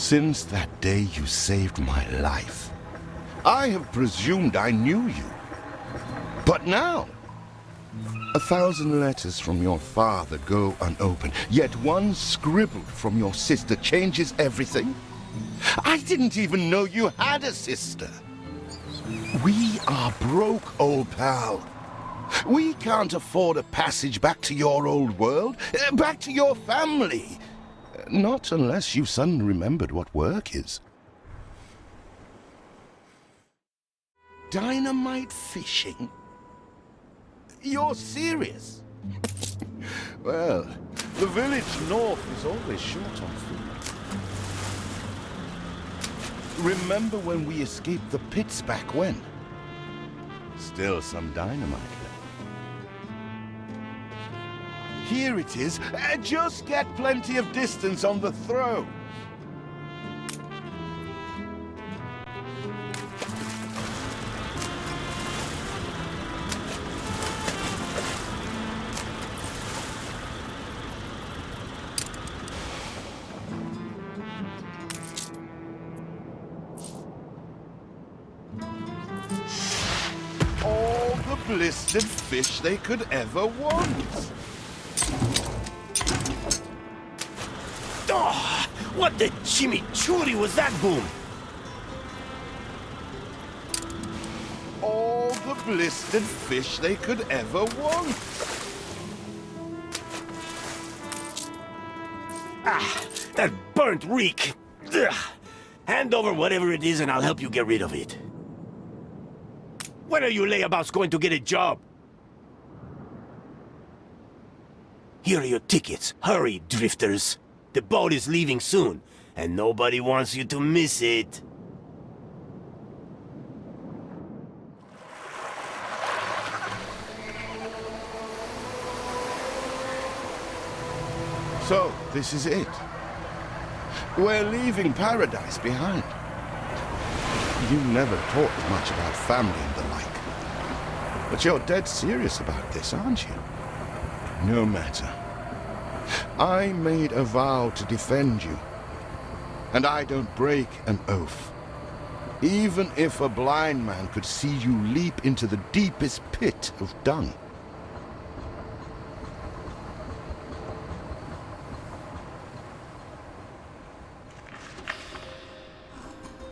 Since that day you saved my life, I have presumed I knew you. But now, 1,000 letters from your father go unopened, yet one scribbled from your sister changes everything? I didn't even know you had a sister. We are broke, old pal. We can't afford a passage back to your old world, back to your family. Not unless you suddenly remembered what work is. Dynamite fishing? You're serious? Well, the village north is always short on food. Remember when we escaped the pits back when? Still some dynamite left. Here it is. Just get plenty of distance on the throw. All the blistered fish they could ever want. Oh, what the chimichurri was that boom? All the blistered fish they could ever want. Ah, that burnt reek. Ugh. Hand over whatever it is and I'll help you get rid of it. When are you layabouts going to get a job? Here are your tickets. Hurry, drifters. The boat is leaving soon, and nobody wants you to miss it. So, this is it. We're leaving paradise behind. You never talked much about family and the like. But you're dead serious about this, aren't you? No matter. I made a vow to defend you. And I don't break an oath. Even if a blind man could see you leap into the deepest pit of dung.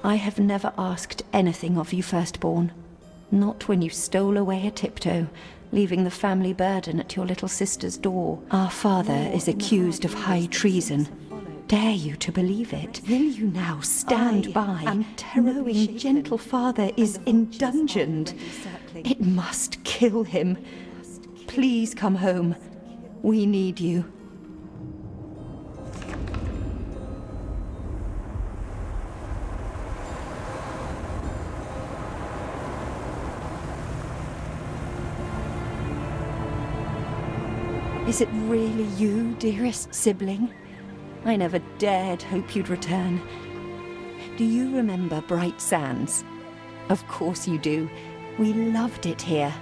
I have never asked anything of you, firstborn. Not when you stole away a tiptoe, leaving the family burden at your little sister's door. Our father is accused of high treason. Dare you to believe it? Will you now stand by, knowing gentle father is indungeoned? It must kill him. Please come home. We need you. Is it really you, dearest sibling? I never dared hope you'd return. Do you remember Bright Sands? Of course you do. We loved it here.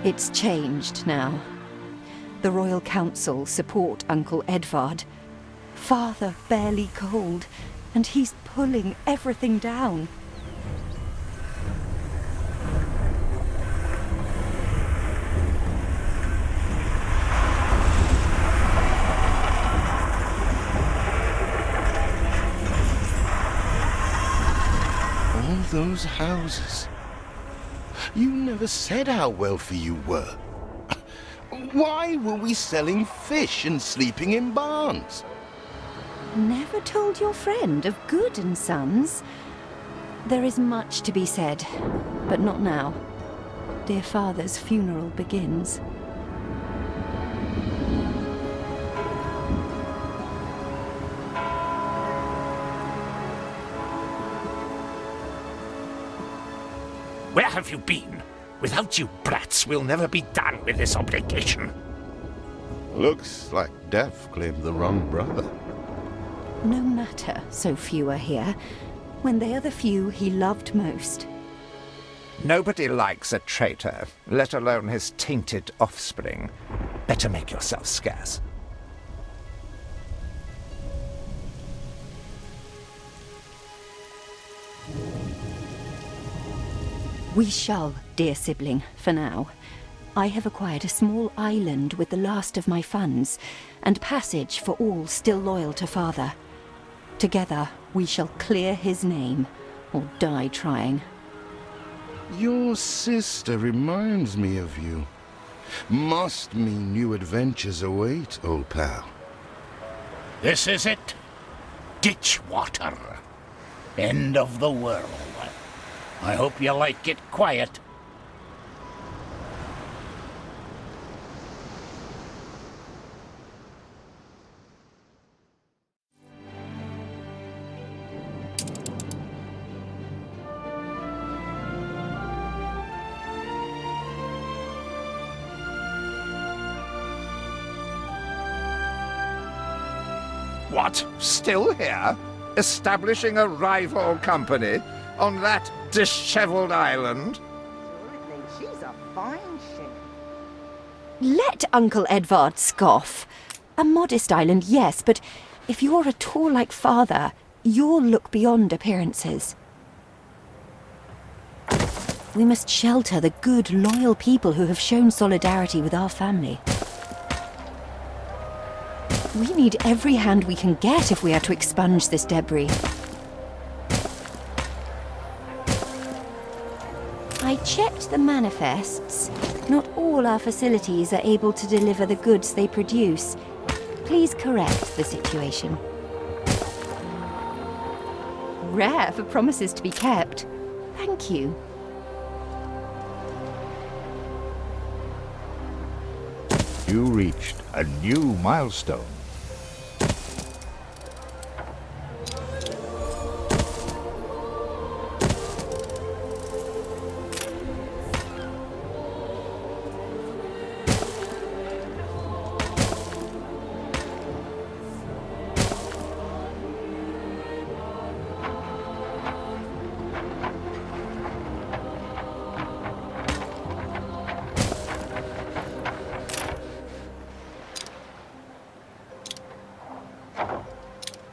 It's changed now. The Royal Council support Uncle Edvard. Father barely cold, and he's pulling everything down. Those houses. You never said how wealthy you were. Why were we selling fish and sleeping in barns? Never told your friend of Good and Sons? There is much to be said, but not now. Dear father's funeral begins. Where have you been? Without you brats, we'll never be done with this obligation. Looks like Death claimed the wrong brother. No matter, so few are here, when they are the few he loved most. Nobody likes a traitor, let alone his tainted offspring. Better make yourself scarce. We shall, dear sibling, for now. I have acquired a small island with the last of my funds, and passage for all still loyal to Father. Together, we shall clear his name, or die trying. Your sister reminds me of you. Must mean new adventures await, old pal. This is it. Ditch water. End of the world. I hope you like it quiet. What? Still here? Establishing a rival company on that disheveled island? She's a fine ship. Let Uncle Edvard scoff. A modest island, yes, but if you're at all like Father, you'll look beyond appearances. We must shelter the good, loyal people who have shown solidarity with our family. We need every hand we can get if we are to expunge this debris. I checked the manifests. Not all our facilities are able to deliver the goods they produce. Please correct the situation. Rare for promises to be kept. Thank you. You reached a new milestone.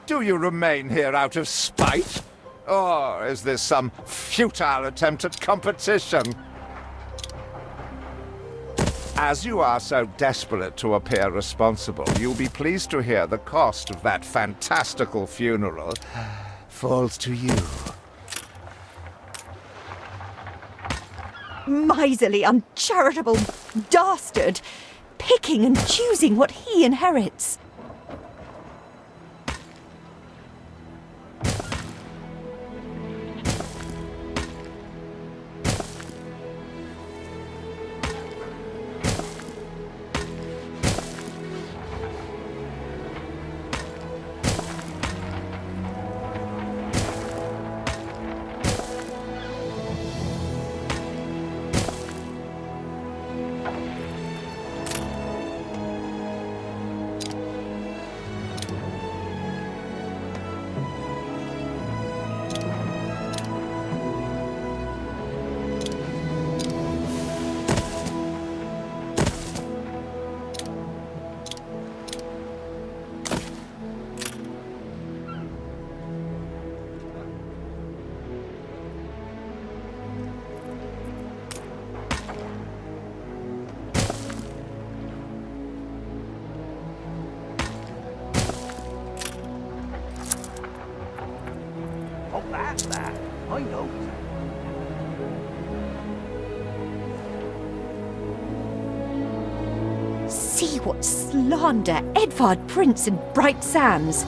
Do you remain here out of spite? Or is this some futile attempt at competition? As you are so desperate to appear responsible, you'll be pleased to hear the cost of that fantastical funeral falls to you. Miserly, uncharitable dastard! Picking and choosing what he inherits. Oh, that's that. I know. See what slander Edvard Prince and Bright Sands.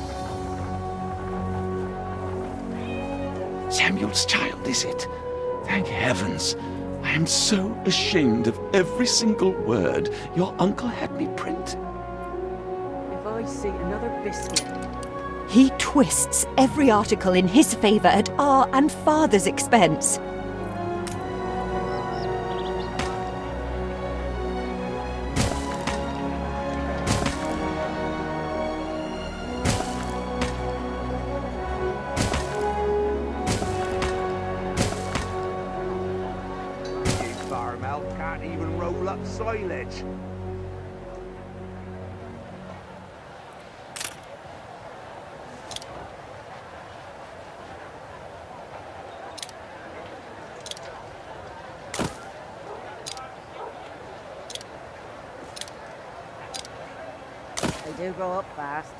Samuel's child, is it? Thank heavens. I am so ashamed of every single word your uncle had me print. If I see another biscuit. He twists every article in his favor at our and Father's expense. Farmel can't even roll up silage. They do grow up fast.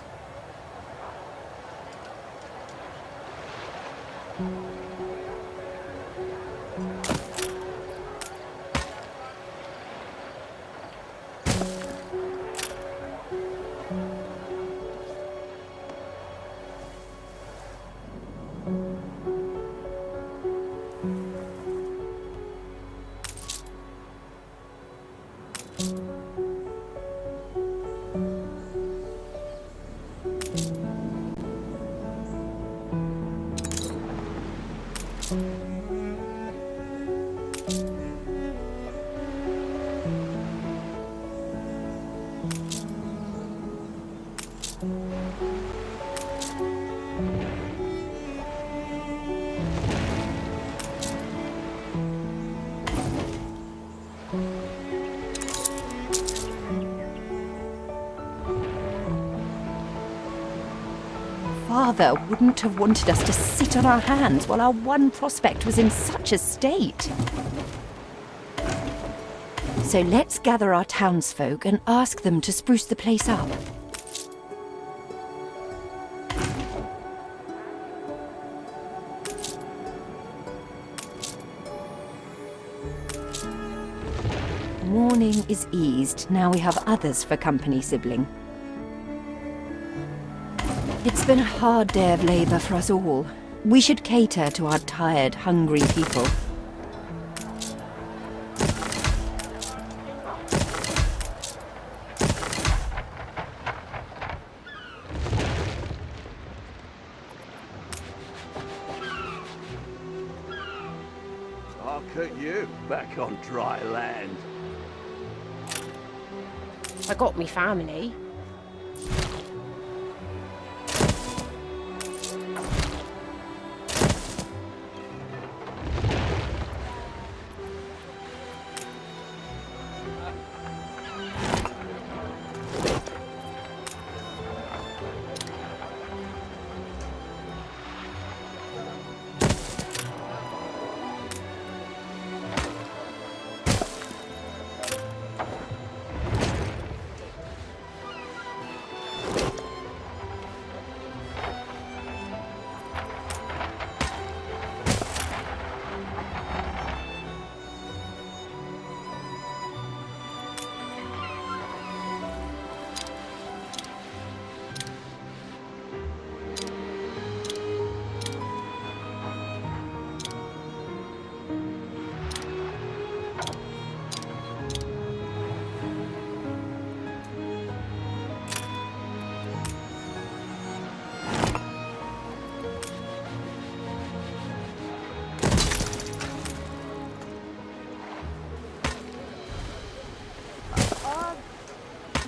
Father wouldn't have wanted us to sit on our hands while our one prospect was in such a state. So let's gather our townsfolk and ask them to spruce the place up. Mourning is eased, now we have others for company, sibling. It's been a hard day of labour for us all. We should cater to our tired, hungry people. Look at you, back on dry land. I got me family.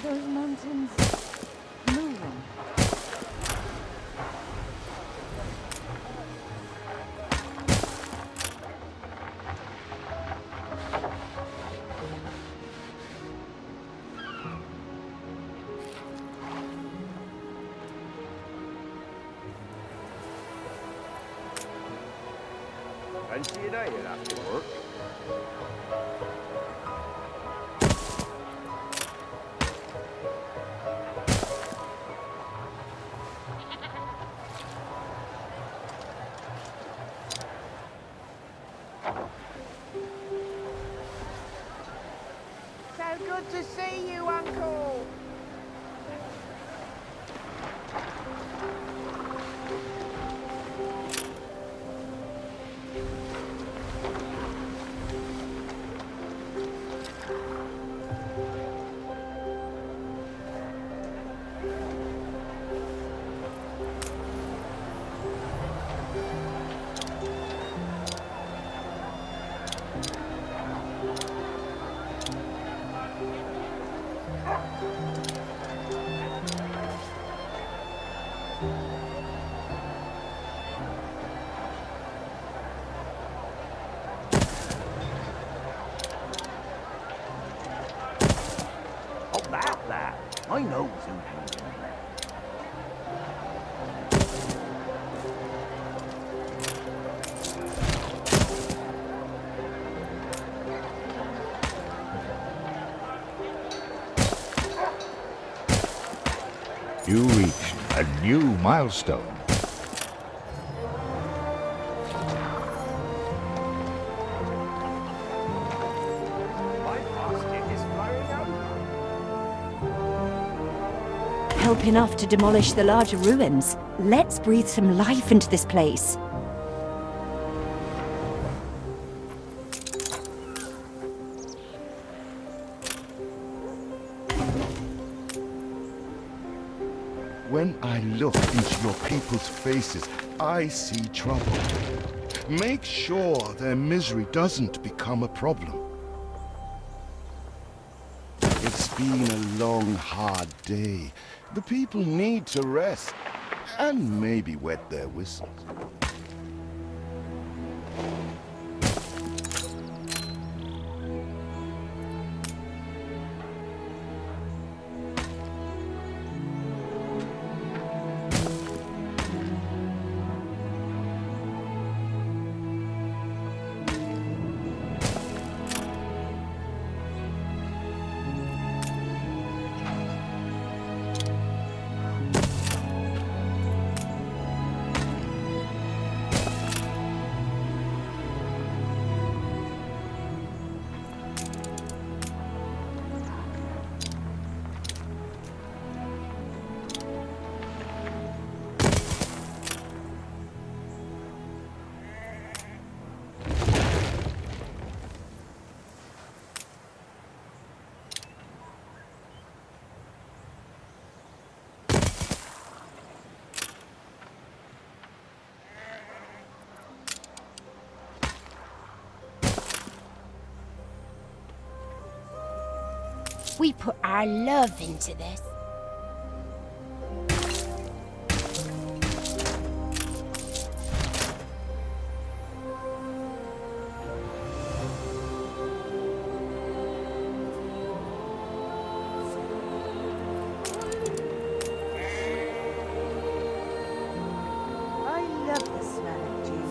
Those mountains moving. Fancy a day after work? So good to see you, Uncle. I know who's in here. You reached a new milestone. Help enough to demolish the larger ruins. Let's breathe some life into this place. When I look into your people's faces, I see trouble. Make sure their misery doesn't become a problem. It's been a long, hard day. The people need to rest, and maybe wet their whistles. We put our love into this. I love the smell of gin.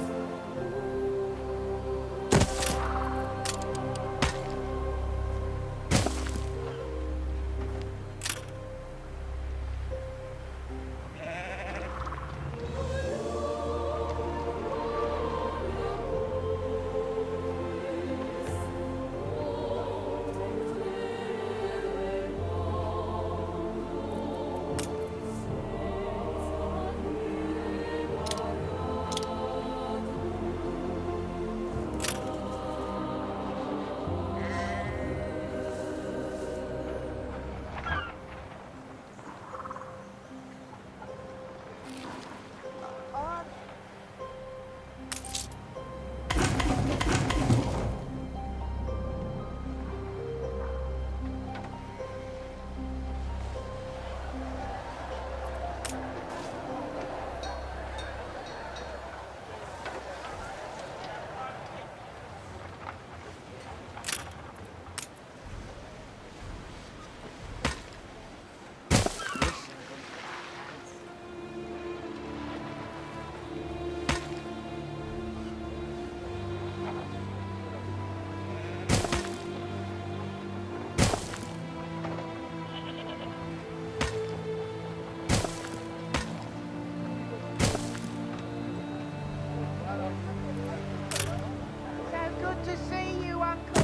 To see you, Uncle!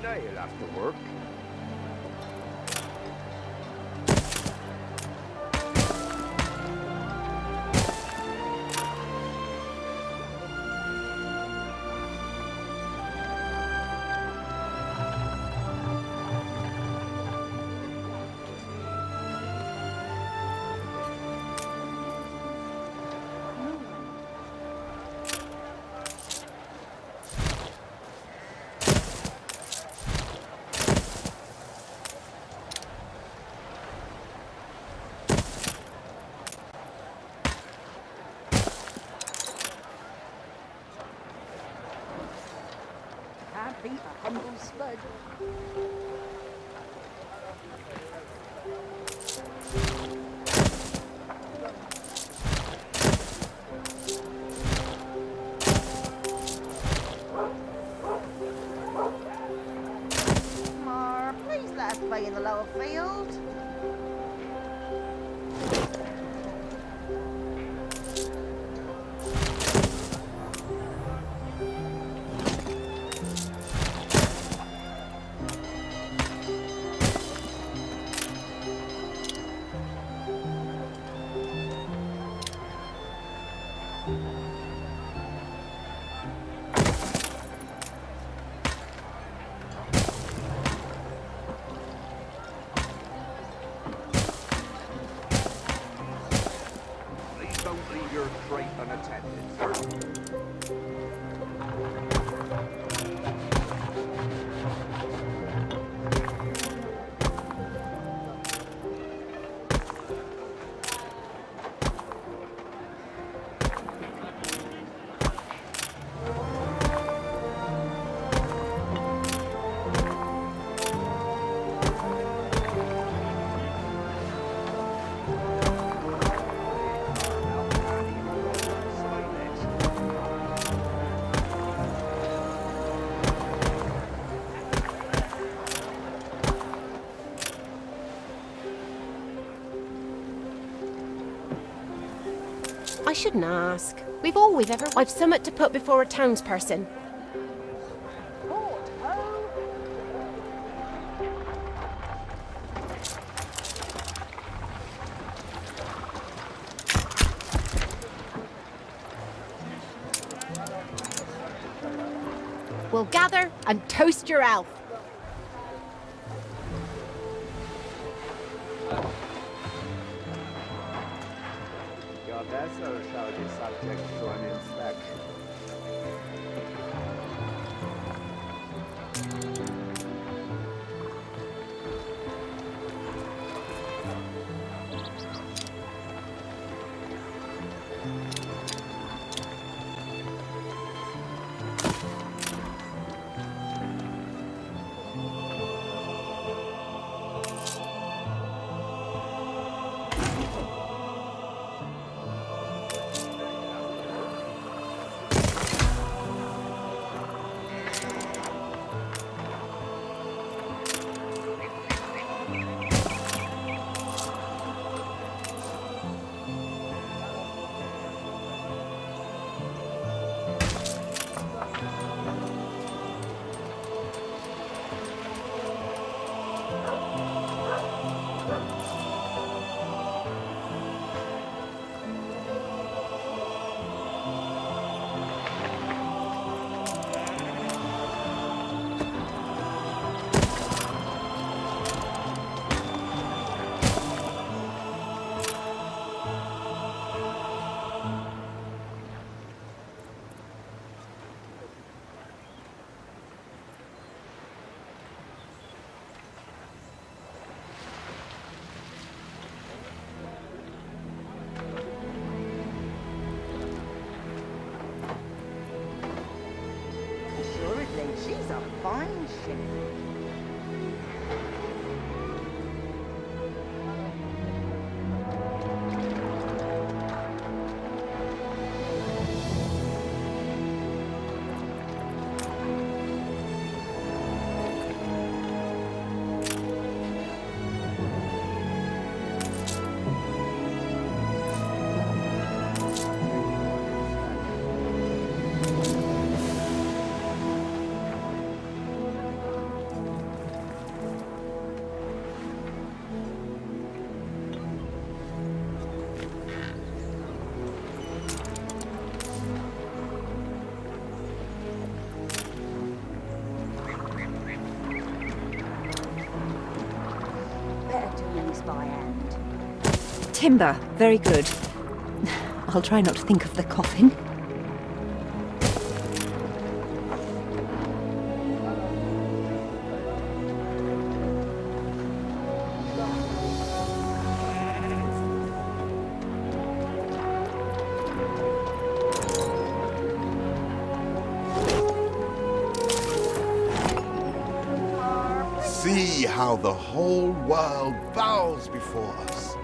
You'll have to work. Mar, please let us play in the lower field. Please don't leave your freight unattended. I shouldn't ask. We've ever. I've somewhat to put before a townsperson. We'll gather and toast your elf. Your vessel shall be subject to an inspection. Assuredly, she's a fine ship. Better do these by hand. Timber, very good. I'll try not to think of the coffin. see how the whole world bows before us.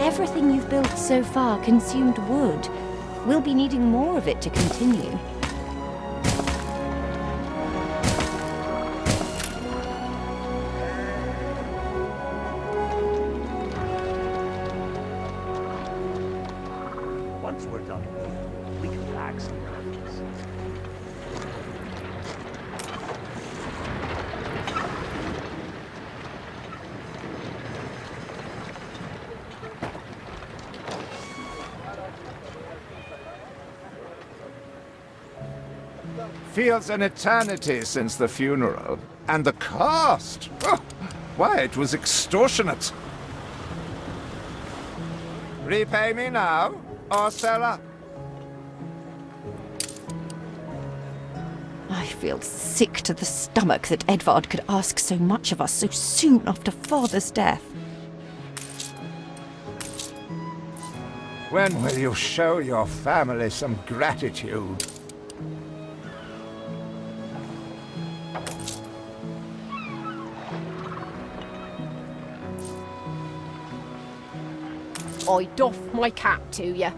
Everything you've built so far consumed wood. We'll be needing more of it to continue. Once we're done here, we can pack some guns. Feels an eternity since the funeral. And the cost! Oh, why, it was extortionate. Repay me now, or sell up. I feel sick to the stomach that Edvard could ask so much of us so soon after Father's death. When will you show your family some gratitude? I doff my cap to you.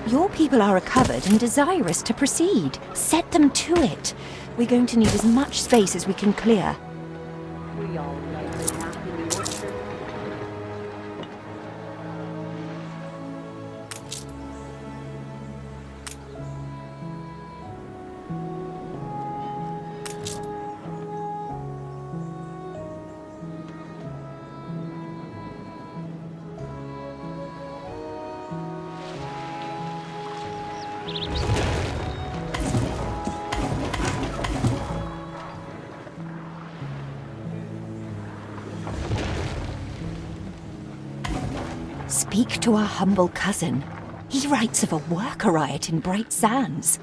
Your people are recovered and desirous to proceed. Set them to it. We're going to need as much space as we can clear. We all like a nap in the orchard. Speak to our humble cousin. He writes of a worker riot in Bright Sands.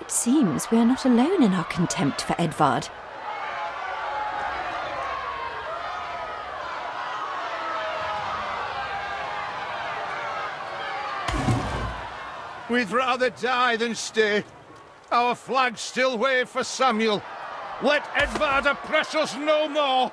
It seems we are not alone in our contempt for Edvard. We'd rather die than stay. Our flags still wave for Samuel. Let Edvard oppress us no more!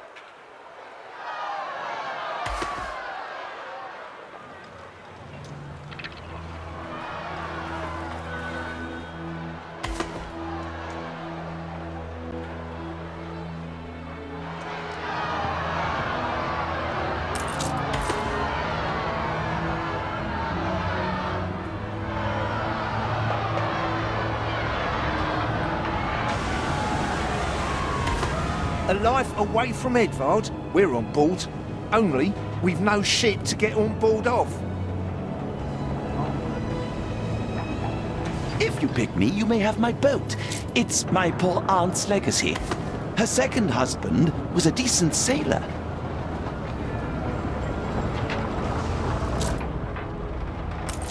A life away from Edvard? We're on board. Only, we've no shit to get on board of. If you pick me, you may have my boat. It's my poor aunt's legacy. Her second husband was a decent sailor.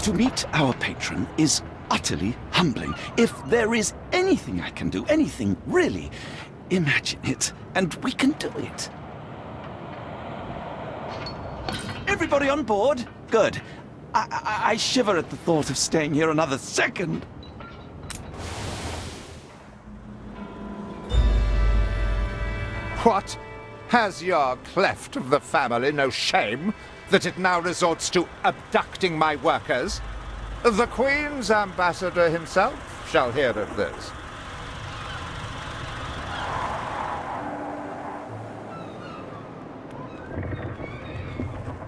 To meet our patron is utterly humbling. If there is anything I can do, anything really, imagine it, and we can do it. Everybody on board? Good. I shiver at the thought of staying here another second. What? Has your cleft of the family no shame that it now resorts to abducting my workers? The Queen's ambassador himself shall hear of this.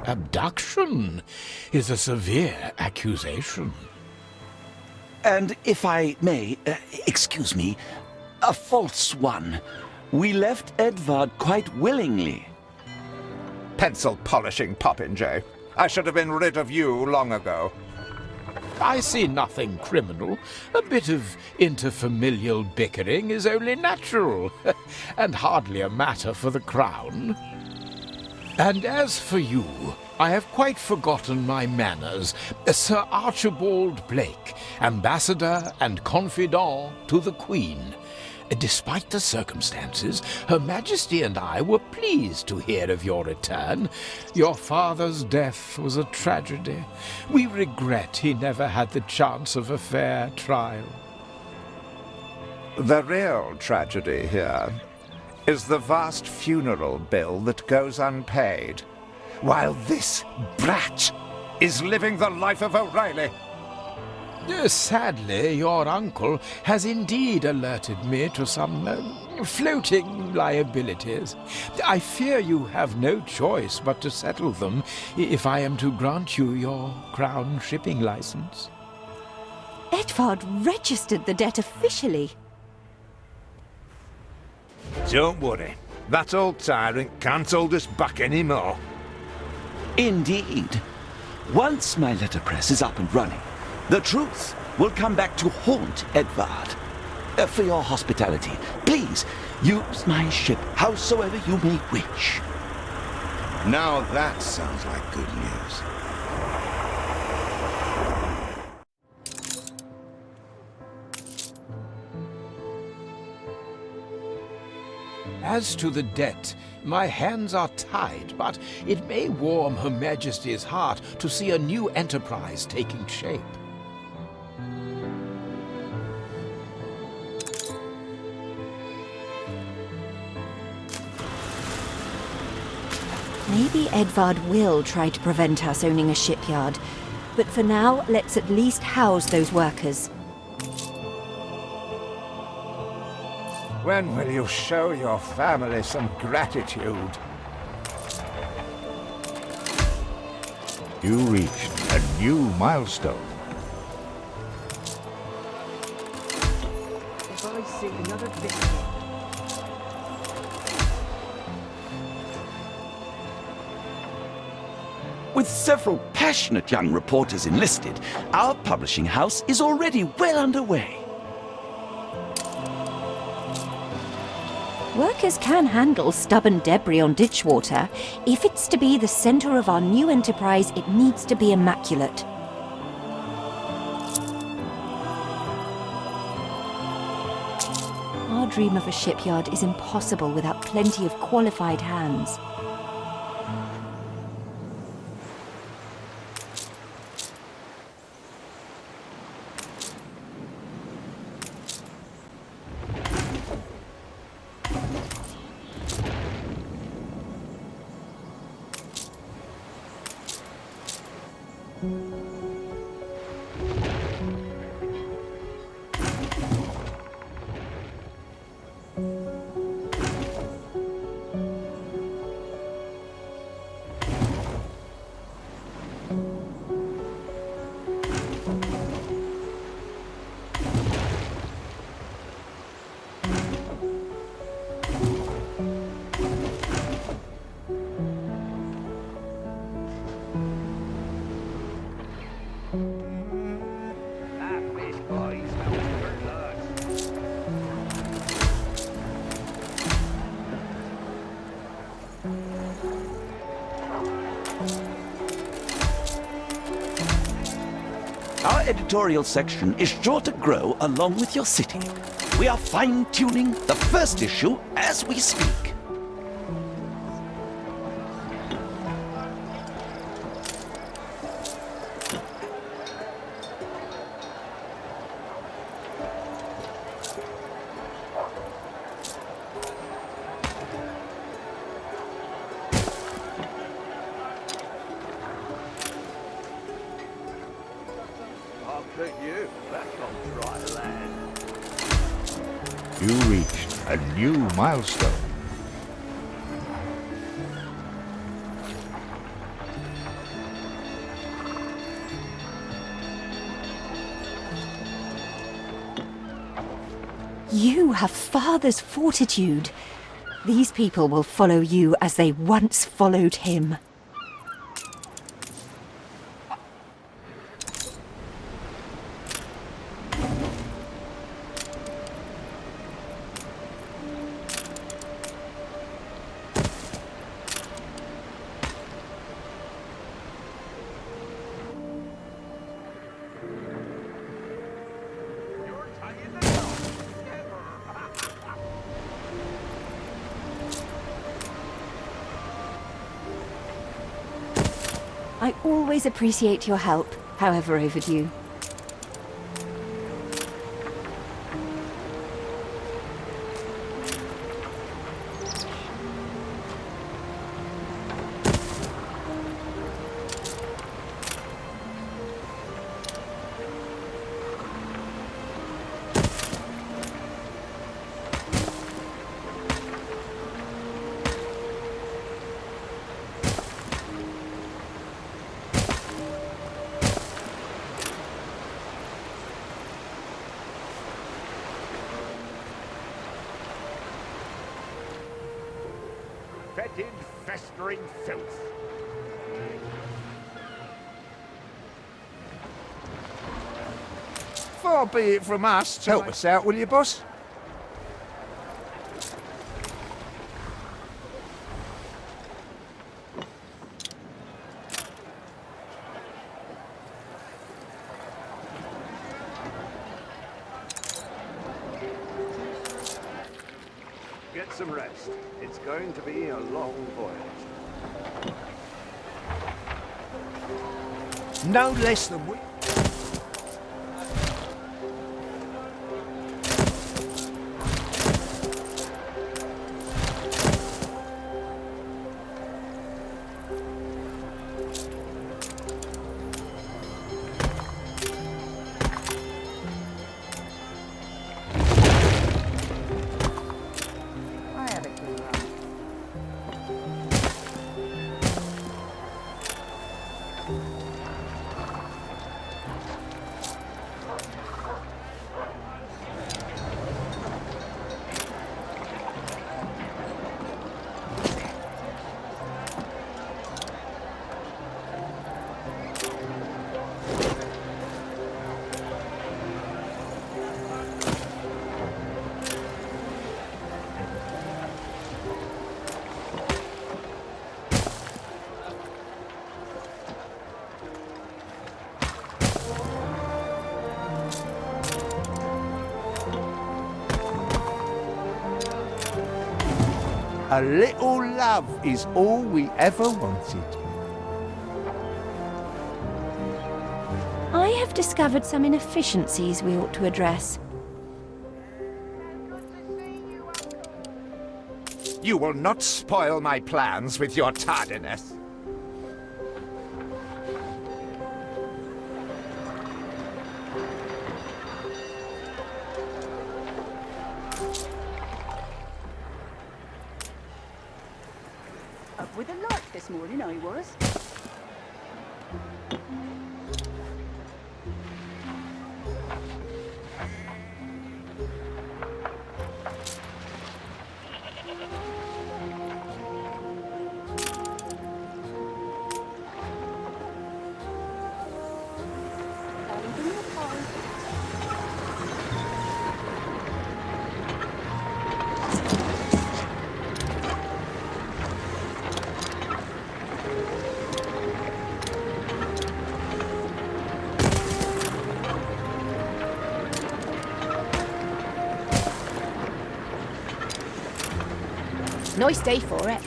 Abduction is a severe accusation. And if I may, excuse me, a false one. We left Edvard quite willingly. Pencil polishing popinjay. I should have been rid of you long ago. I see nothing criminal. A bit of interfamilial bickering is only natural, and hardly a matter for the crown. And as for you, I have quite forgotten my manners. Sir Archibald Blake, ambassador and confidant to the Queen. Despite the circumstances, Her Majesty and I were pleased to hear of your return. Your father's death was a tragedy. We regret he never had the chance of a fair trial. The real tragedy here is the vast funeral bill that goes unpaid, while this brat is living the life of O'Reilly. Sadly, your uncle has indeed alerted me to some floating liabilities. I fear you have no choice but to settle them if I am to grant you your crown shipping license. Edvard registered the debt officially. Don't worry, that old tyrant can't hold us back anymore. Indeed. Once my letterpress is up and running, the truth will come back to haunt Edvard. For your hospitality, please use my ship howsoever you may wish. Now that sounds like good news. As to the debt, my hands are tied, but it may warm Her Majesty's heart to see a new enterprise taking shape. Maybe Edvard will try to prevent us owning a shipyard, but for now, let's at least house those workers. When will you show your family some gratitude? You reached a new milestone. If I see another victim. With several passionate young reporters enlisted, our publishing house is already well underway. Workers can handle stubborn debris on ditchwater. If it's to be the center of our new enterprise, it needs to be immaculate. Our dream of a shipyard is impossible without plenty of qualified hands. Our editorial section is sure to grow along with your city. We are fine-tuning the first issue as we speak. I'll put you back on dry land. You reached a new milestone. You have father's fortitude. These people will follow you as they once followed him. I always appreciate your help, however overdue. Fetid, festering filth. Far be it from us to help us out, will you, boss? Get some rest. It's going to be a long voyage. No less than we... A little love is all we ever wanted. I have discovered some inefficiencies we ought to address. You will not spoil my plans with your tardiness. Up with a light this morning, I was. Nice day for it.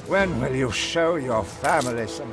When will you show your family some...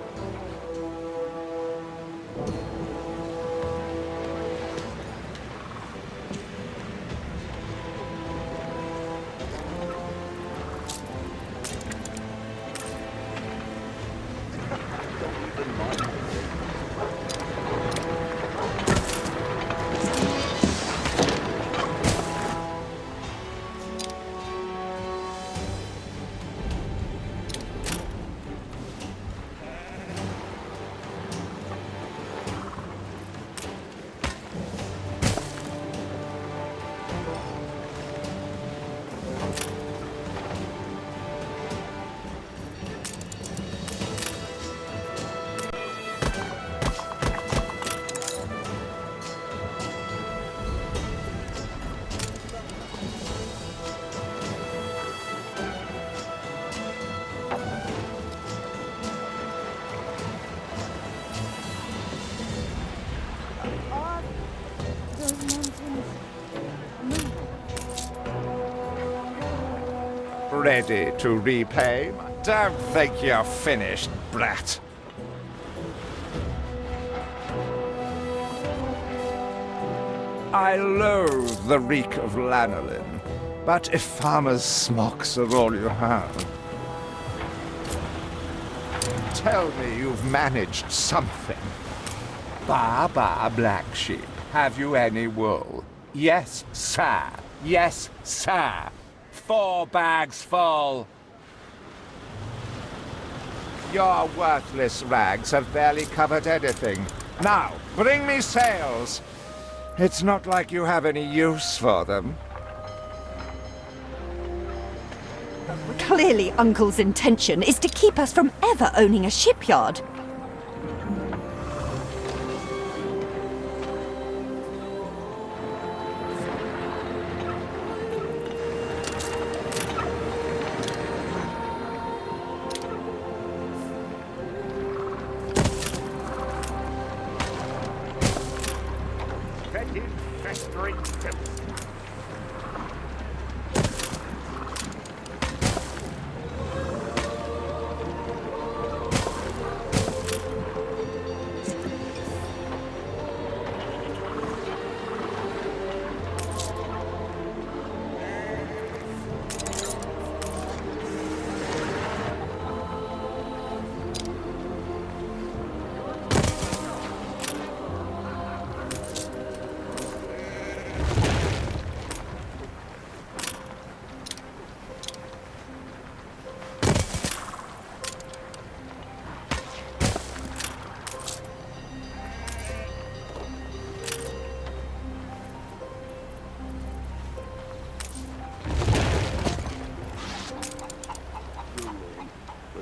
Ready to repay? Don't think you're finished, brat. I loathe the reek of lanolin, but if farmers' smocks are all you have... Tell me you've managed something. Ba, black sheep, have you any wool? Yes, sir. Yes, sir. 4 bags full. Your worthless rags have barely covered anything. Now, bring me sails. It's not like you have any use for them. Clearly, Uncle's intention is to keep us from ever owning a shipyard.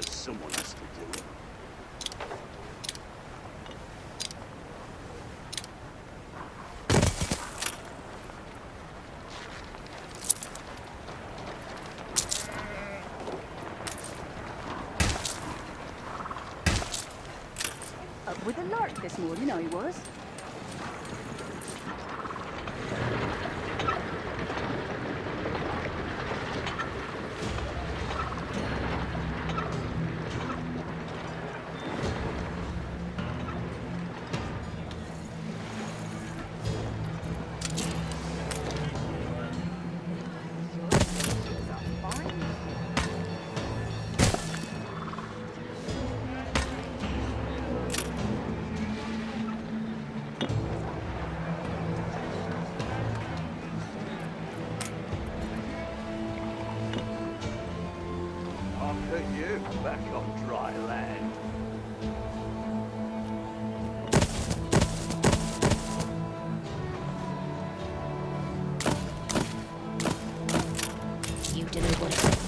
Someone has to do it. Up with a lark this morning, I was. After you, back on dry land. You don't know what it is.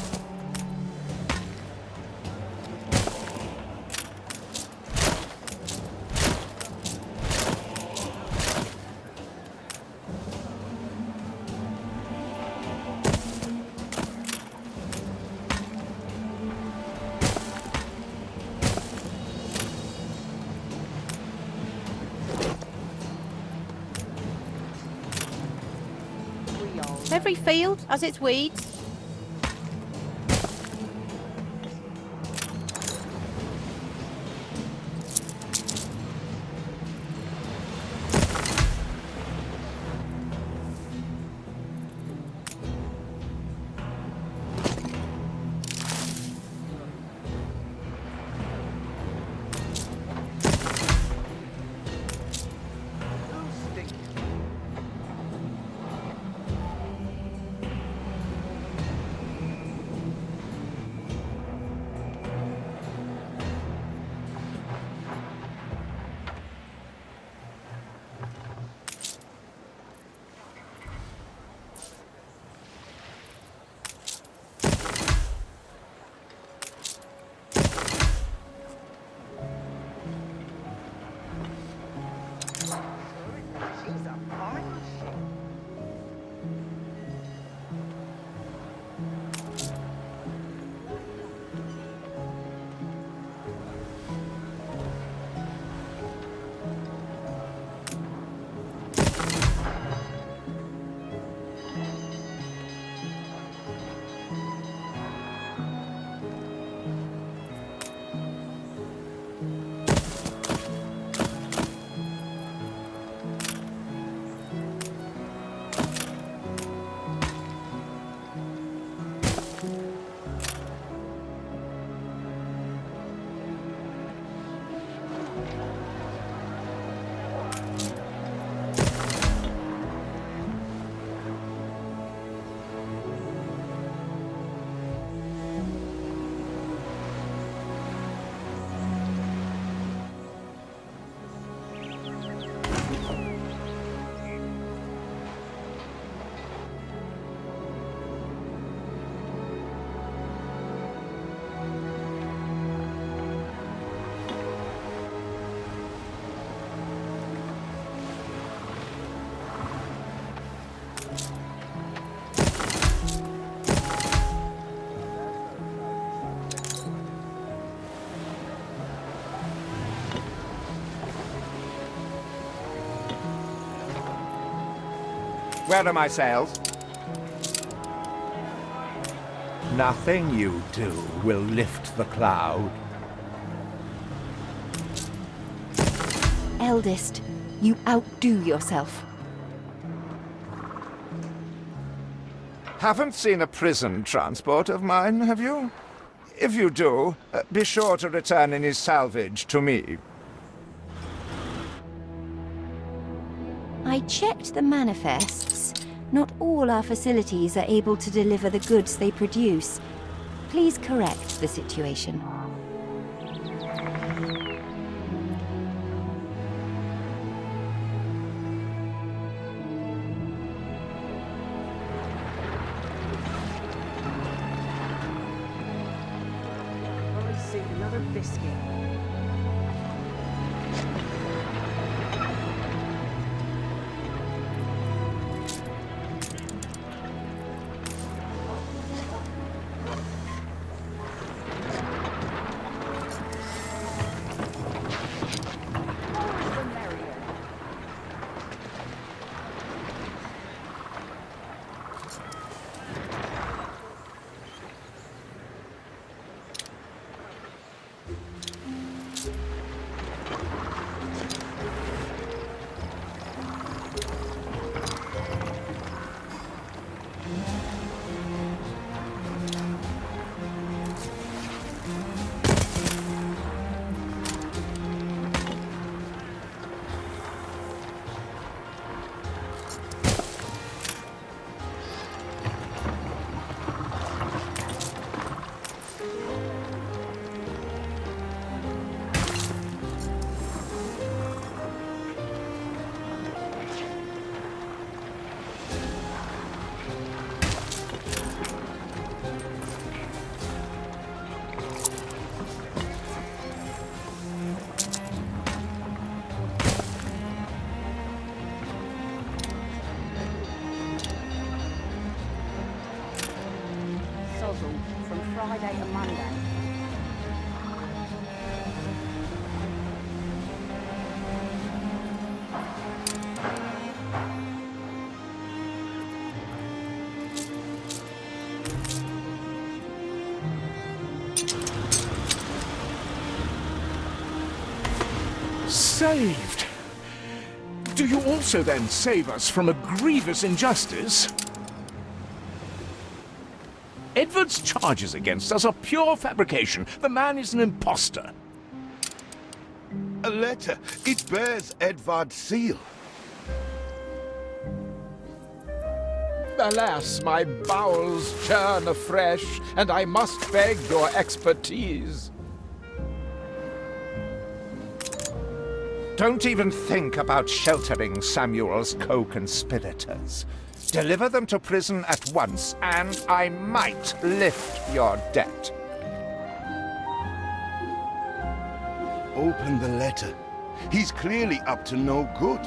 Every field has its weeds. Where are my sails? Nothing you do will lift the cloud. Eldest, you outdo yourself. Haven't seen a prison transport of mine, have you? If you do, be sure to return any salvage to me. I checked the manifests. Not all our facilities are able to deliver the goods they produce. Please correct the situation. I see another biscuit. From Friday to Monday. Saved! Do you also then save us from a grievous injustice? Edward's charges against us are pure fabrication. The man is an impostor. A letter. It bears Edvard's seal. Alas, my bowels churn afresh, and I must beg your expertise. Don't even think about sheltering Samuel's co-conspirators. Deliver them to prison at once, and I might lift your debt. Open the letter. He's clearly up to no good.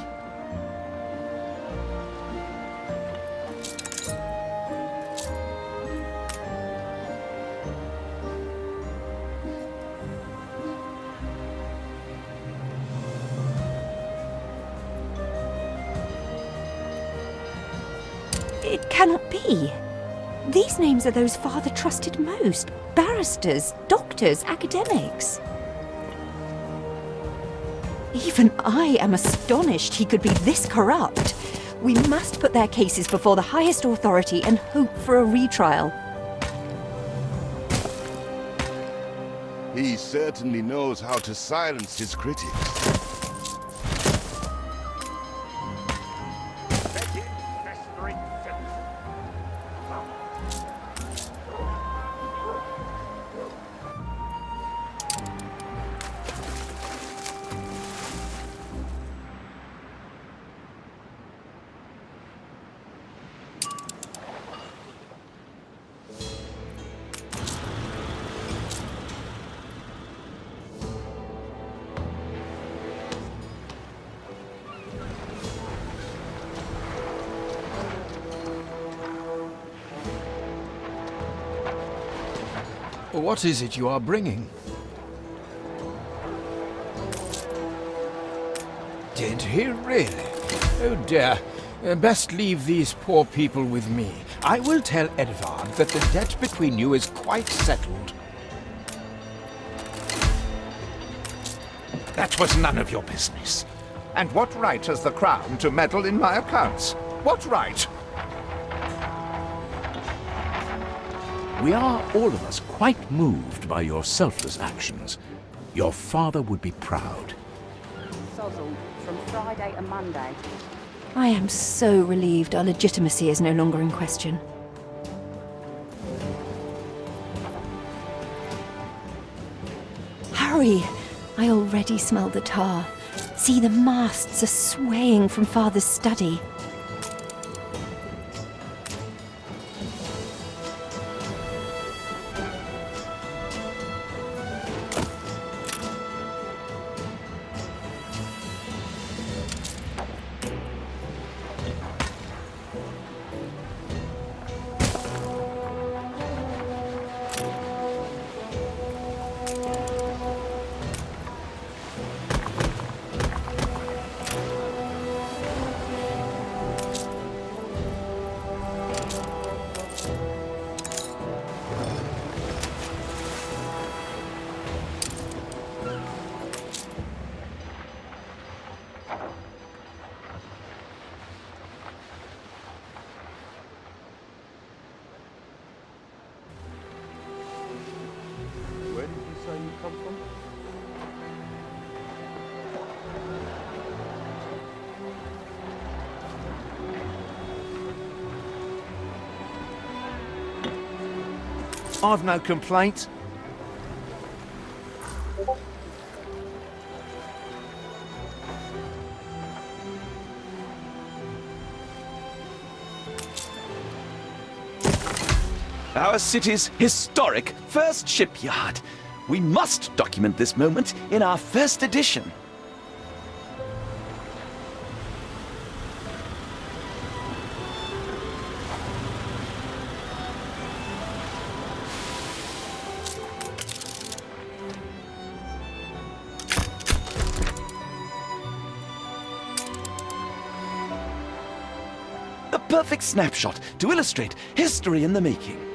It cannot be. These names are those Father trusted most. Barristers, doctors, academics. Even I am astonished he could be this corrupt. We must put their cases before the highest authority and hope for a retrial. He certainly knows how to silence his critics. What is it you are bringing? Did he really? Oh dear. Best leave these poor people with me. I will tell Edvard that the debt between you is quite settled. That was none of your business. And what right has the Crown to meddle in my accounts? What right? We are, all of us, quite moved by your selfless actions. Your father would be proud. Sozzle, from Friday to Monday. I am so relieved our legitimacy is no longer in question. Hurry! I already smell the tar. See, the masts are swaying from Father's study. Where did you say you come from? I've no complaint. Our city's historic first shipyard. We must document this moment in our first edition. A perfect snapshot to illustrate history in the making.